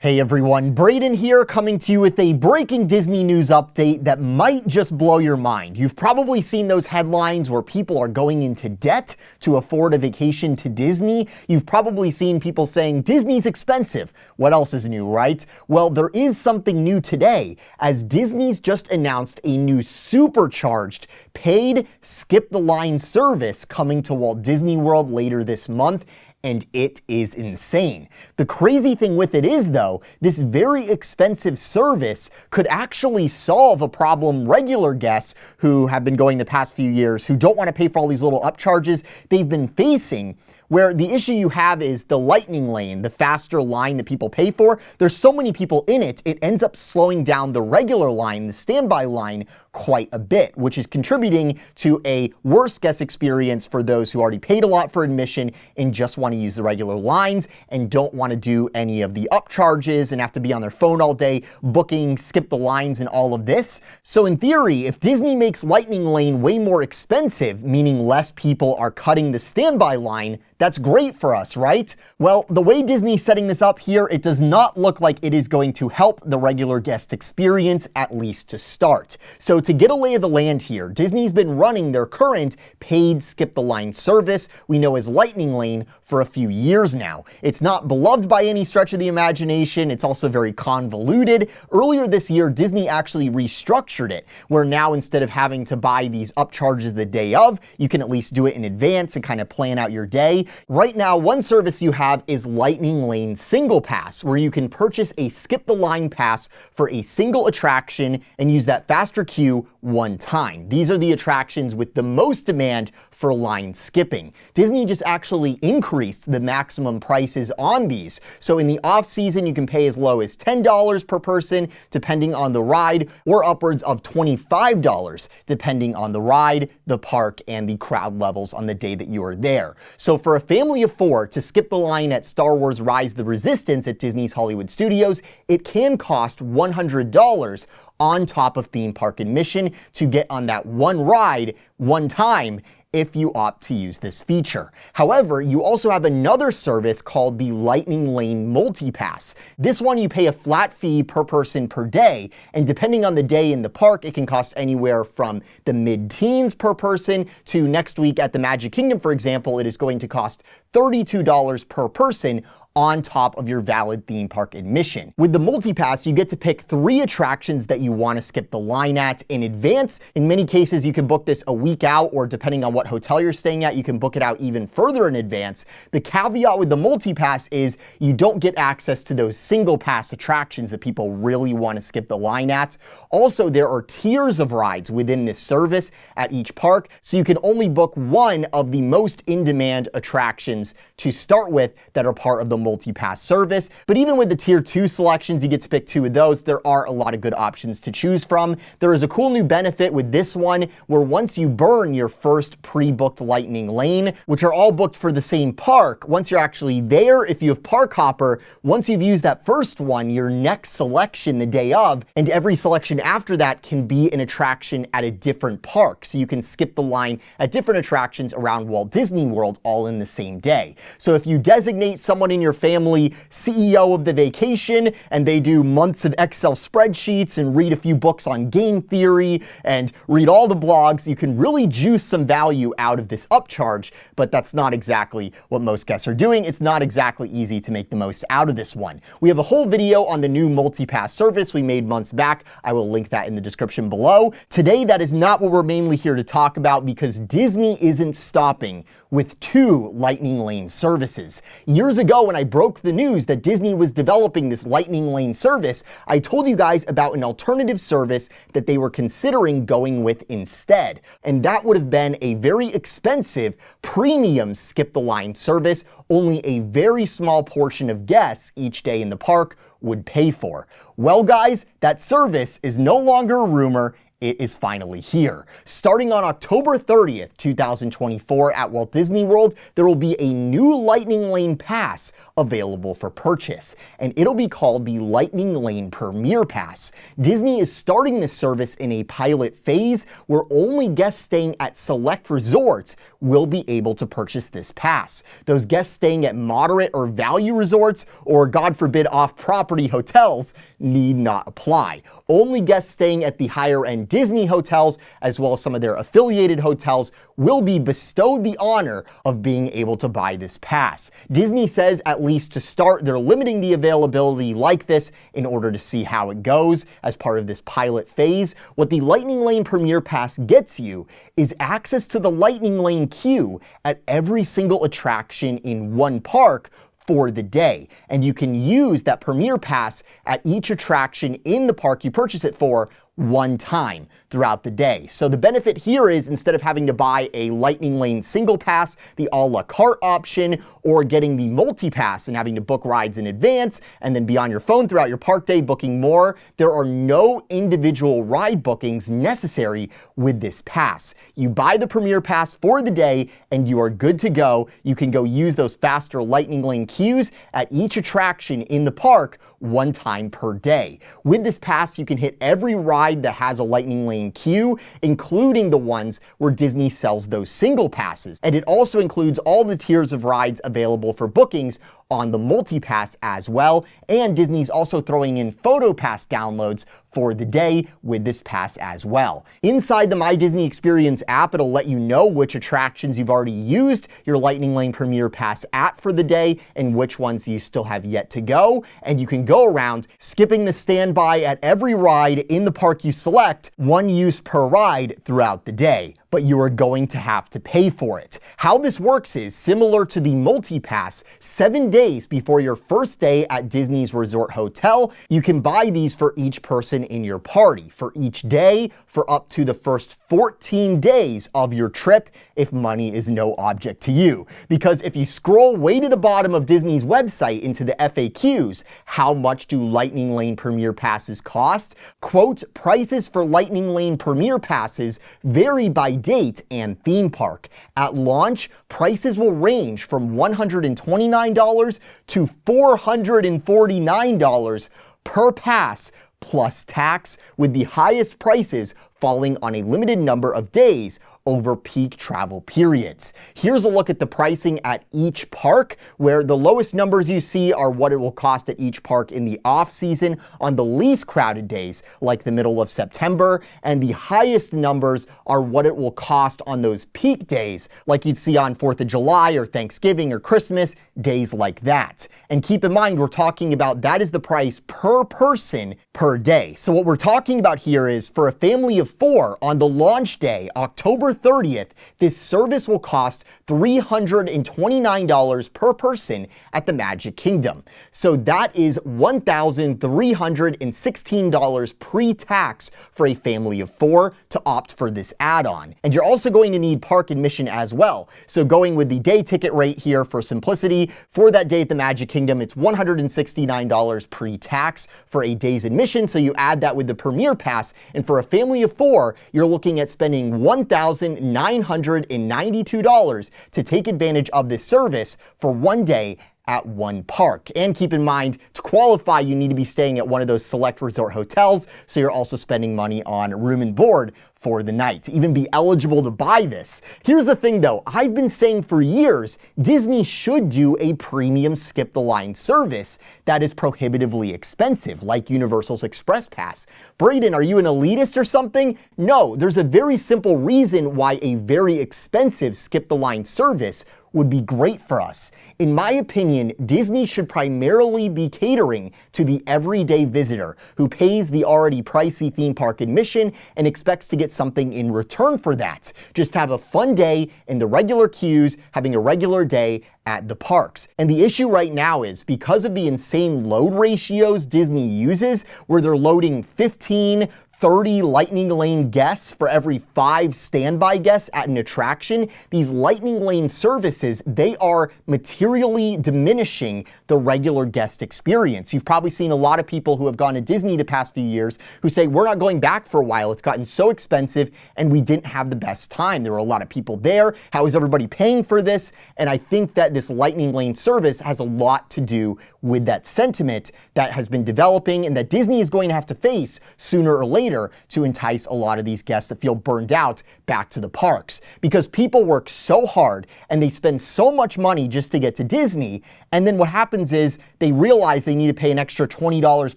Hey everyone, Brayden here, coming to you with a breaking Disney news update that might just blow your mind. You've probably seen those headlines where people are going into debt to afford a vacation to Disney. You've probably seen people saying Disney's expensive. What else is new, right? Well, there is something new today, as Disney's just announced a new supercharged paid skip the line service coming to Walt Disney World later this month. And it is insane. The crazy thing with it is, though, this very expensive service could actually solve a problem regular guests who have been going the past few years, who don't want to pay for all these little upcharges, they've been facing, where the issue you have is the lightning lane, the faster line that people pay for. There's so many people in it, it ends up slowing down the regular line, the standby line, quite a bit, which is contributing to a worse guest experience for those who already paid a lot for admission and just want to use the regular lines and don't want to do any of the upcharges and have to be on their phone all day booking, skip the lines and all of this. So in theory, if Disney makes lightning lane way more expensive, meaning less people are cutting the standby line, that's great for us, right? Well, the way Disney's setting this up here, it does not look like it is going to help the regular guest experience, at least to start. So to get a lay of the land here, Disney's been running their current paid skip the line service we know as Lightning Lane for a few years now. It's not beloved by any stretch of the imagination. It's also very convoluted. Earlier this year, Disney actually restructured it, where now instead of having to buy these upcharges the day of, you can at least do it in advance and kind of plan out your day. Right now, one service you have is Lightning Lane Single Pass, where you can purchase a skip the line pass for a single attraction and use that faster queue one time. These are the attractions with the most demand for line skipping. Disney just actually increased the maximum prices on these. So in the off season, you can pay as low as $10 per person, depending on the ride, or upwards of $25, depending on the ride, the park, and the crowd levels on the day that you are there. So for a family of four to skip the line at Star Wars Rise the Resistance at Disney's Hollywood Studios, it can cost $100 on top of theme park admission to get on that one ride one time if you opt to use this feature. However, you also have another service called the Lightning Lane Multi-Pass. This one you pay a flat fee per person per day, and depending on the day in the park, it can cost anywhere from the mid-teens per person to next week at the Magic Kingdom, for example, it is going to cost $32 per person on top of your valid theme park admission. With the multi-pass, you get to pick 3 attractions that you want to skip the line at in advance. In many cases, you can book this a week out, or depending on what hotel you're staying at, you can book it out even further in advance. The caveat with the multi-pass is you don't get access to those single pass attractions that people really want to skip the line at. Also, there are tiers of rides within this service at each park, so you can only book one of the most in-demand attractions to start with that are part of the multi-pass service. But even with the tier 2 selections, you get to pick 2 of those. There are a lot of good options to choose from. There is a cool new benefit with this one where once you burn your first pre-booked Lightning Lane, which are all booked for the same park, once you're actually there, if you have Park Hopper, once you've used that first one, your next selection the day of, and every selection after that can be an attraction at a different park. So you can skip the line at different attractions around Walt Disney World all in the same day. So if you designate someone in your family CEO of the vacation and they do months of Excel spreadsheets and read a few books on game theory and read all the blogs, you can really juice some value out of this upcharge, but that's not exactly what most guests are doing. It's not exactly easy to make the most out of this one. We have a whole video on the new multi-pass service we made months back. I will link that in the description below. Today, that is not what we're mainly here to talk about, because Disney isn't stopping with 2 Lightning Lane services. Years ago, when I broke the news that Disney was developing this Lightning Lane service, I told you guys about an alternative service that they were considering going with instead. And that would have been a very expensive premium skip the line service only a very small portion of guests each day in the park would pay for. Well, guys, that service is no longer a rumor. it is finally here. Starting on October 30th, 2024 at Walt Disney World, there will be a new Lightning Lane Pass available for purchase, and it'll be called the Lightning Lane Premier Pass. Disney is starting this service in a pilot phase where only guests staying at select resorts will be able to purchase this pass. Those guests staying at moderate or value resorts, or God forbid off-property hotels, need not apply. Only guests staying at the higher-end Disney hotels, as well as some of their affiliated hotels, will be bestowed the honor of being able to buy this pass. Disney says, at least to start, they're limiting the availability like this in order to see how it goes as part of this pilot phase. What the Lightning Lane Premier Pass gets you is access to the Lightning Lane queue at every single attraction in one park for the day. And you can use that Premier Pass at each attraction in the park you purchase it for one time throughout the day. So the benefit here is, instead of having to buy a Lightning Lane single pass, the a la carte option, or getting the multi-pass and having to book rides in advance and then be on your phone throughout your park day booking more, there are no individual ride bookings necessary with this pass. You buy the Premier Pass for the day and you are good to go. You can go use those faster Lightning Lane queues at each attraction in the park one time per day. With this pass, you can hit every ride that has a Lightning Lane queue, including the ones where Disney sells those single passes. And it also includes all the tiers of rides available for bookings on the multi-pass as well. And Disney's also throwing in photo pass downloads for the day with this pass as well. Inside the My Disney Experience app, it'll let you know which attractions you've already used your Lightning Lane Premier Pass at for the day and which ones you still have yet to go. And you can go around skipping the standby at every ride in the park you select, one use per ride throughout the day, but you are going to have to pay for it. How this works is similar to the multi-pass. 7 days before your first day at Disney's resort hotel, you can buy these for each person in your party, for each day, for up to the first 14 days of your trip, if money is no object to you. Because if you scroll way to the bottom of Disney's website into the FAQs, how much do Lightning Lane Premier Passes cost? Quote, prices for Lightning Lane Premier Passes vary by date and theme park. At launch, prices will range from $129 to $449 per pass plus tax, with the highest prices falling on a limited number of days over peak travel periods. Here's a look at the pricing at each park, where the lowest numbers you see are what it will cost at each park in the off season on the least crowded days, like the middle of September, and the highest numbers are what it will cost on those peak days, like you'd see on 4th of July or Thanksgiving or Christmas, days like that. And keep in mind, we're talking about that is the price per person per day. So what we're talking about here is, for a family of 4 on the launch day, October 30th, this service will cost $329 per person at the Magic Kingdom. So that is $1,316 pre-tax for a family of 4 to opt for this add-on. And you're also going to need park admission as well. So going with the day ticket rate here for simplicity, for that day at the Magic Kingdom, it's $169 pre-tax for a day's admission. So you add that with the Premier Pass, and for a family of 4, you're looking at spending $1,992 to take advantage of this service for one day at one park. And keep in mind, to qualify, you need to be staying at one of those select resort hotels, so you're also spending money on room and board for the night to even be eligible to buy this. Here's the thing though, I've been saying for years, Disney should do a premium skip the line service that is prohibitively expensive, like Universal's Express Pass. Brayden, are you an elitist or something? No, there's a very simple reason why a very expensive skip the line service would be great for us. In my opinion, Disney should primarily be catering to the everyday visitor who pays the already pricey theme park admission and expects to get something in return for that. Just have a fun day in the regular queues, having a regular day at the parks. And the issue right now is, because of the insane load ratios Disney uses, where they're loading 15, 30 lightning lane guests for every 5 standby guests at an attraction, these lightning lane services, they are materially diminishing the regular guest experience. You've probably seen a lot of people who have gone to Disney the past few years who say, we're not going back for a while. It's gotten so expensive and we didn't have the best time. There were a lot of people there. How is everybody paying for this? And I think that this lightning lane service has a lot to do with that sentiment that has been developing and that Disney is going to have to face sooner or later to entice a lot of these guests that feel burned out back to the parks. Because people work so hard and they spend so much money just to get to Disney, and then what happens is they realize they need to pay an extra $20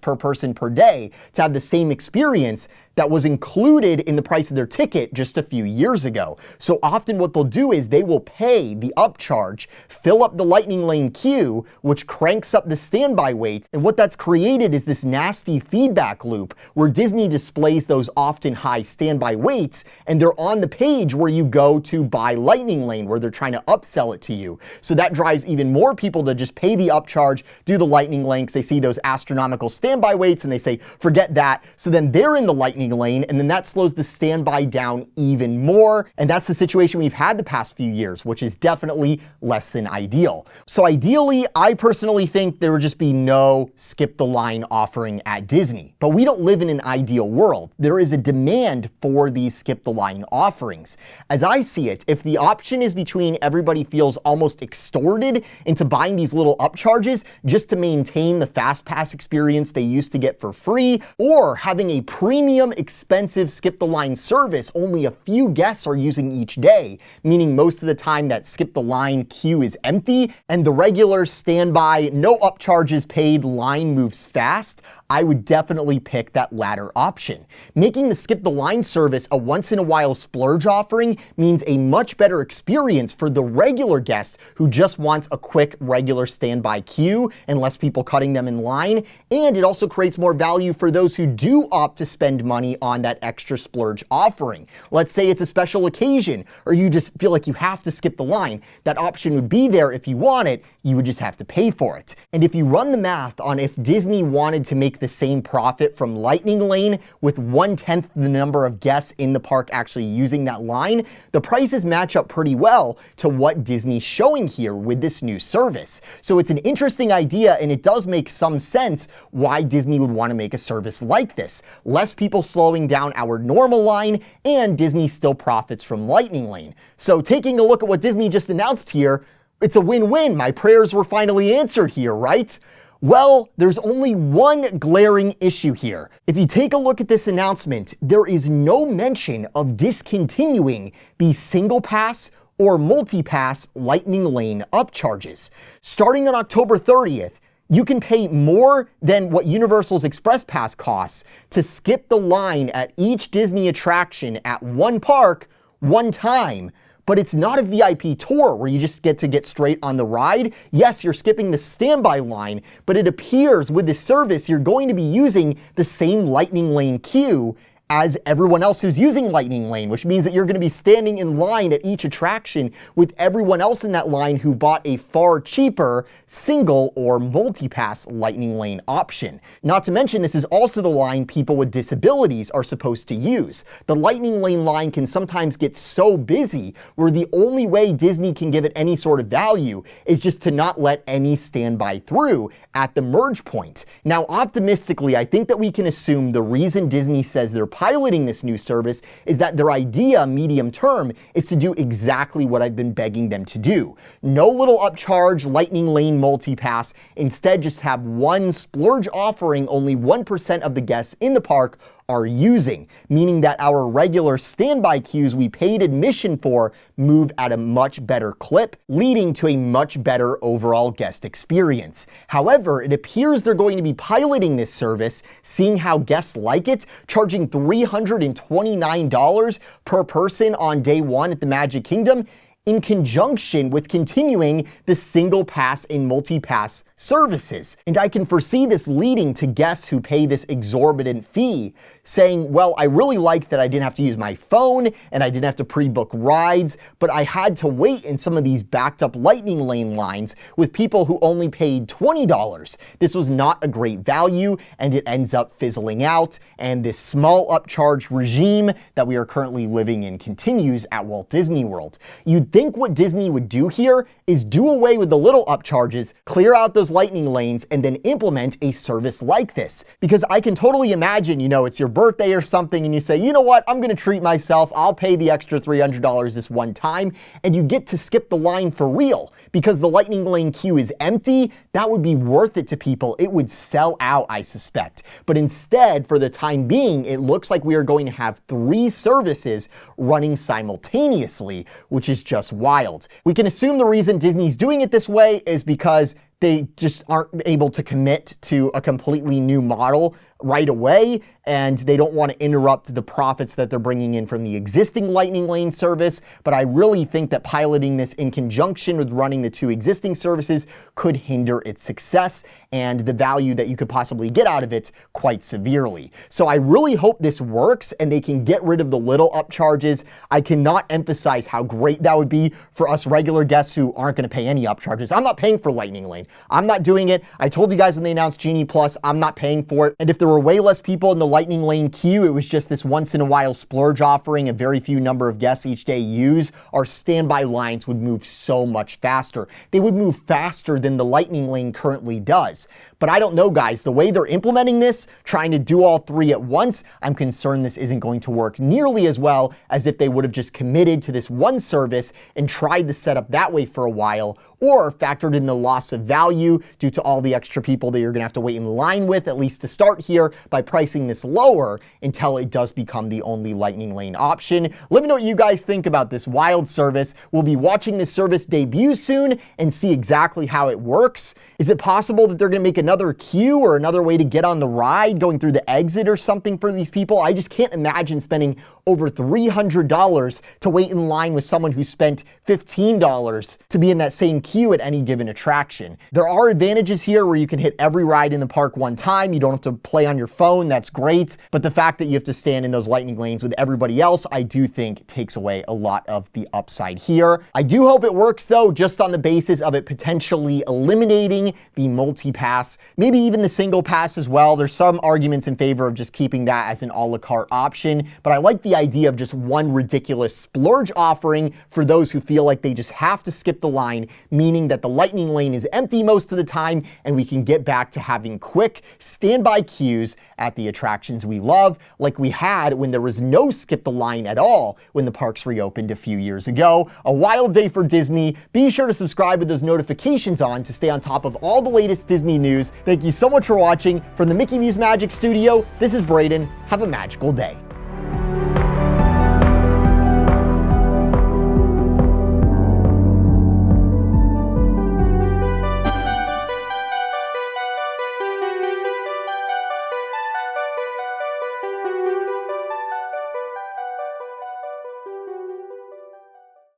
per person per day to have the same experience that was included in the price of their ticket just a few years ago. So often what they'll do is they will pay the upcharge, fill up the lightning lane queue, which cranks up the standby wait. And what that's created is this nasty feedback loop where Disney displays those often high standby waits, and they're on the page where you go to buy lightning lane, where they're trying to upsell it to you. So that drives even more people to just pay the upcharge, do the lightning lanes. They see those astronomical standby waits and they say, forget that. So then they're in the lightning lane, and then that slows the standby down even more. And that's the situation we've had the past few years, which is definitely less than ideal. So ideally, I personally think there would just be no skip the line offering at Disney. But we don't live in an ideal world. There is a demand for these skip the line offerings. As I see it, if the option is between everybody feels almost extorted into buying these little upcharges just to maintain the fast pass experience they used to get for free, or having a premium expensive skip the line service only a few guests are using each day, meaning most of the time that skip the line queue is empty and the regular standby, no upcharges paid line moves fast, I would definitely pick that latter option. Making the skip the line service a once in a while splurge offering means a much better experience for the regular guest who just wants a quick regular standby queue and less people cutting them in line, and it also creates more value for those who do opt to spend money on that extra splurge offering. Let's say it's a special occasion or you just feel like you have to skip the line. That option would be there if you want it, you would just have to pay for it. And if you run the math on if Disney wanted to make the same profit from lightning lane with 1/10 the number of guests in the park actually using that line, the prices match up pretty well to what Disney's showing here with this new service. So it's an interesting idea, and it does make some sense why Disney would want to make a service like this. Less people slowing down our normal line, and Disney still profits from lightning lane. So taking a look at what Disney just announced here, it's a win-win. My prayers were finally answered here, right? Well, there's only one glaring issue here. If you take a look at this announcement, there is no mention of discontinuing the single pass or multi-pass lightning lane upcharges. Starting on October 30th, you can pay more than what Universal's Express Pass costs to skip the line at each Disney attraction at one park, one time. But it's not a VIP tour where you just get to get straight on the ride. Yes, you're skipping the standby line, but it appears with this service, you're going to be using the same lightning lane queue as everyone else who's using lightning lane, which means that you're going to be standing in line at each attraction with everyone else in that line who bought a far cheaper single or multi-pass lightning lane option. Not to mention, this is also the line people with disabilities are supposed to use. The lightning lane line can sometimes get so busy where the only way Disney can give it any sort of value is just to not let any standby through at the merge point. Now, optimistically, I think that we can assume the reason Disney says they're piloting this new service is that their idea, medium term, is to do exactly what I've been begging them to do. No little upcharge, lightning lane multi-pass. Instead, just have one splurge offering only 1% of the guests in the park are using, meaning that our regular standby queues we paid admission for move at a much better clip, leading to a much better overall guest experience. However, it appears they're going to be piloting this service, seeing how guests like it, charging $329 per person on day one at the Magic Kingdom, in conjunction with continuing the single pass and multi-pass services. And I can foresee this leading to guests who pay this exorbitant fee saying, well, I really like that I didn't have to use my phone and I didn't have to pre-book rides, but I had to wait in some of these backed up lightning lane lines with people who only paid $20. This was not a great value, and it ends up fizzling out, and this small upcharge regime that we are currently living in continues at Walt Disney World. You'd think what Disney would do here is do away with the little upcharges, clear out those lightning lanes, and then implement a service like this. Because I can totally imagine, it's your birthday or something and you say, you know what, I'm gonna treat myself, I'll pay the extra $300 this one time, and you get to skip the line for real. Because the lightning lane queue is empty, that would be worth it to people. It would sell out, I suspect. But instead, for the time being, it looks like we are going to have 3 services running simultaneously, which is just wild. We can assume the reason Disney's doing it this way is because they just aren't able to commit to a completely new model right away, and they don't want to interrupt the profits that they're bringing in from the existing lightning lane service. But I really think that piloting this in conjunction with running the 2 existing services could hinder its success and the value that you could possibly get out of it quite severely. So I really hope this works and they can get rid of the little upcharges. I cannot emphasize how great that would be for us regular guests who aren't going to pay any upcharges. I'm not paying for lightning lane. I'm not doing it. I told you guys when they announced Genie Plus, I'm not paying for it. And if there were way less people in the lightning lane queue, it was just this once in a while splurge offering, a very few number of guests each day use, our standby lines would move so much faster. They would move faster than the lightning lane currently does. But I don't know, guys, the way they're implementing this, trying to do all 3 at once, I'm concerned this isn't going to work nearly as well as if they would have just committed to this one service and tried the setup that way for a while, or factored in the loss of value due to all the extra people that you're gonna have to wait in line with, at least to start here, by pricing this lower until it does become the only lightning lane option. Let me know what you guys think about this wild service. We'll be watching this service debut soon and see exactly how it works. Is it possible that they're gonna make another queue or another way to get on the ride going through the exit or something for these people? I just can't imagine spending over $300 to wait in line with someone who spent $15 to be in that same queue at any given attraction. There are advantages here where you can hit every ride in the park one time. You don't have to play on your phone. That's great. But the fact that you have to stand in those lightning lanes with everybody else, I do think takes away a lot of the upside here. I do hope it works though, just on the basis of it potentially eliminating the multi-pass, maybe even the single pass as well. There's some arguments in favor of just keeping that as an a la carte option, but I like the idea of just one ridiculous splurge offering for those who feel like they just have to skip the line, meaning that the lightning lane is empty most of the time and we can get back to having quick standby queues at the attractions we love, like we had when there was no skip the line at all when the parks reopened a few years ago. A wild day for Disney. Be sure to subscribe with those notifications on to stay on top of all the latest Disney news. Thank you so much for watching. From the Mickey Views Magic Studio, this is Brayden. Have a magical day.